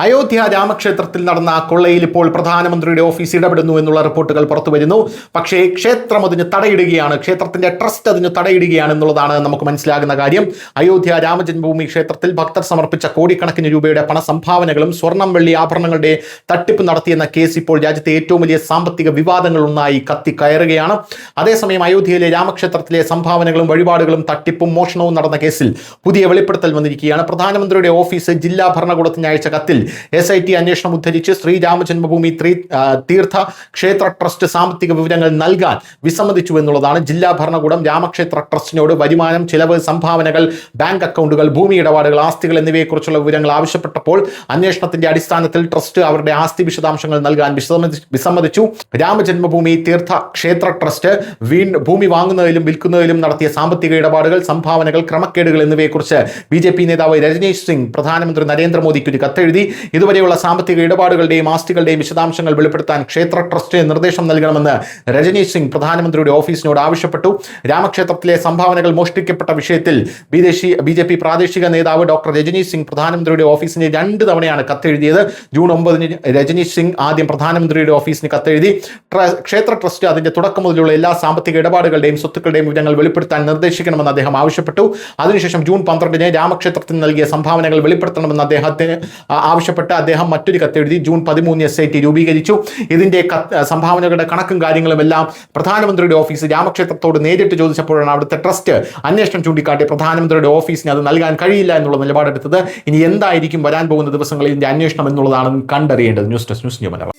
അയോധ്യ രാമക്ഷേത്രത്തിൽ നടന്ന കൊള്ളയിൽ ഇപ്പോൾ പ്രധാനമന്ത്രിയുടെ ഓഫീസ് ഇടപെടുന്നു എന്നുള്ള റിപ്പോർട്ടുകൾ പുറത്തു വരുന്നു. പക്ഷേ ക്ഷേത്രം അതിന് തടയിടുകയാണ്, ക്ഷേത്രത്തിന്റെ ട്രസ്റ്റ് അതിന് തടയിടുകയാണ് എന്നുള്ളതാണ് നമുക്ക് മനസ്സിലാകുന്ന കാര്യം. അയോധ്യ രാമജന്മഭൂമി ക്ഷേത്രത്തിൽ ഭക്തർ സമർപ്പിച്ച കോടിക്കണക്കിന് രൂപയുടെ പണസംഭാവനകളും സ്വർണം വെള്ളി ആഭരണങ്ങളുടെ തട്ടിപ്പ് നടത്തിയെന്ന കേസ് ഇപ്പോൾ രാജ്യത്തെ ഏറ്റവും വലിയ സാമ്പത്തിക വിവാദങ്ങളൊന്നായി കത്തിക്കയറുകയാണ്. അതേസമയം അയോധ്യയിലെ രാമക്ഷേത്രത്തിലെ സംഭാവനകളും വഴിപാടുകളും തട്ടിപ്പും മോഷണവും നടന്ന കേസിൽ പുതിയ വെളിപ്പെടുത്തൽ വന്നിരിക്കുകയാണ്. പ്രധാനമന്ത്രിയുടെ ഓഫീസ് ജില്ലാ ഭരണകൂടത്തിന് അയച്ച കത്തിൽ SIT അന്വേഷണം ഉദ്ധരിച്ച് ശ്രീരാമജന്മഭൂമി തീർത്ഥ ക്ഷേത്ര ട്രസ്റ്റ് സാമ്പത്തിക വിവരങ്ങൾ നൽകാൻ വിസമ്മതിച്ചു എന്നുള്ളതാണ്. ജില്ലാ ഭരണകൂടം രാമക്ഷേത്ര ട്രസ്റ്റിനോട് വരുമാനം, ചിലവ്, സംഭാവനകൾ, ബാങ്ക് അക്കൗണ്ടുകൾ, ഭൂമി ഇടപാടുകൾ, ആസ്തികൾ എന്നിവയെക്കുറിച്ചുള്ള വിവരങ്ങൾ ആവശ്യപ്പെട്ടപ്പോൾ അന്വേഷണത്തിന്റെ അടിസ്ഥാനത്തിൽ ട്രസ്റ്റ് അവരുടെ ആസ്തി വിശദാംശങ്ങൾ നൽകാൻ വിസമ്മതിച്ചു. രാമജന്മഭൂമി തീർത്ഥ ക്ഷേത്ര ട്രസ്റ്റ് ഭൂമി വാങ്ങുന്നതിലും വിൽക്കുന്നതിലും നടത്തിയ സാമ്പത്തിക ഇടപാടുകൾ, സംഭാവനകൾ, ക്രമക്കേടുകൾ എന്നിവയെക്കുറിച്ച് BJP നേതാവ് രജനീഷ് സിംഗ് പ്രധാനമന്ത്രി നരേന്ദ്രമോദിക്ക് ഒരു കത്തെഴുതി. ഇതുവരെയുള്ള സാമ്പത്തിക ഇടപാടുകളുടെയും ആസ്തികളുടെയും വിശദാംശങ്ങൾ വെളിപ്പെടുത്താൻ ക്ഷേത്ര ട്രസ്റ്റിന് നിർദ്ദേശം നൽകണമെന്ന് രജനീഷ് സിംഗ് പ്രധാനമന്ത്രിയുടെ ഓഫീസിനോട് ആവശ്യപ്പെട്ടു. രാമക്ഷേത്രത്തിലെ സംഭാവനകൾ മോഷ്ടിക്കപ്പെട്ട വിഷയത്തിൽ BJP പ്രാദേശിക നേതാവ് ഡോക്ടർ രജനീഷ് സിംഗ് പ്രധാനമന്ത്രിയുടെ ഓഫീസിന് 2 തവണയാണ് കത്തെഴുതിയത്. ജൂൺ 9 രജനീഷ് സിംഗ് ആദ്യം പ്രധാനമന്ത്രിയുടെ ഓഫീസിന് കത്തെഴുതി ക്ഷേത്ര ട്രസ്റ്റ് അതിന്റെ തുടക്കം മുതലുള്ള എല്ലാ സാമ്പത്തിക ഇടപാടുകളുടെയും സ്വത്തുക്കളുടെയും വിവരങ്ങൾ വെളിപ്പെടുത്താൻ നിർദ്ദേശിക്കണമെന്ന് അദ്ദേഹം ആവശ്യപ്പെട്ടു. അതിനുശേഷം ജൂൺ 12 രാമക്ഷേത്രത്തിന് നൽകിയ സംഭാവനകൾ വെളിപ്പെടുത്തണമെന്ന് അദ്ദേഹത്തിന് ആവശ്യപ്പെട്ട് അദ്ദേഹം മറ്റൊരു കത്തെഴുതി. ജൂൺ 13 SIT രൂപീകരിച്ചു. ഇതിന്റെ സംഭാവനകളുടെ കണക്കും കാര്യങ്ങളും എല്ലാം പ്രധാനമന്ത്രിയുടെ ഓഫീസ് രാമക്ഷേത്രത്തോട് നേരിട്ട് ചോദിച്ചപ്പോഴാണ് അവിടുത്തെ ട്രസ്റ്റ് അന്വേഷണം ചൂണ്ടിക്കാട്ടി പ്രധാനമന്ത്രിയുടെ ഓഫീസിന് അത് നൽകാൻ കഴിയില്ല എന്നുള്ള നിലപാടെടുത്തത്. ഇനി എന്തായിരിക്കും വരാൻ പോകുന്ന ദിവസങ്ങളിൽ ഇതിന്റെ അന്വേഷണം എന്നുള്ളതാണ് കണ്ടറിയേണ്ടത്. News desk news Malayalam.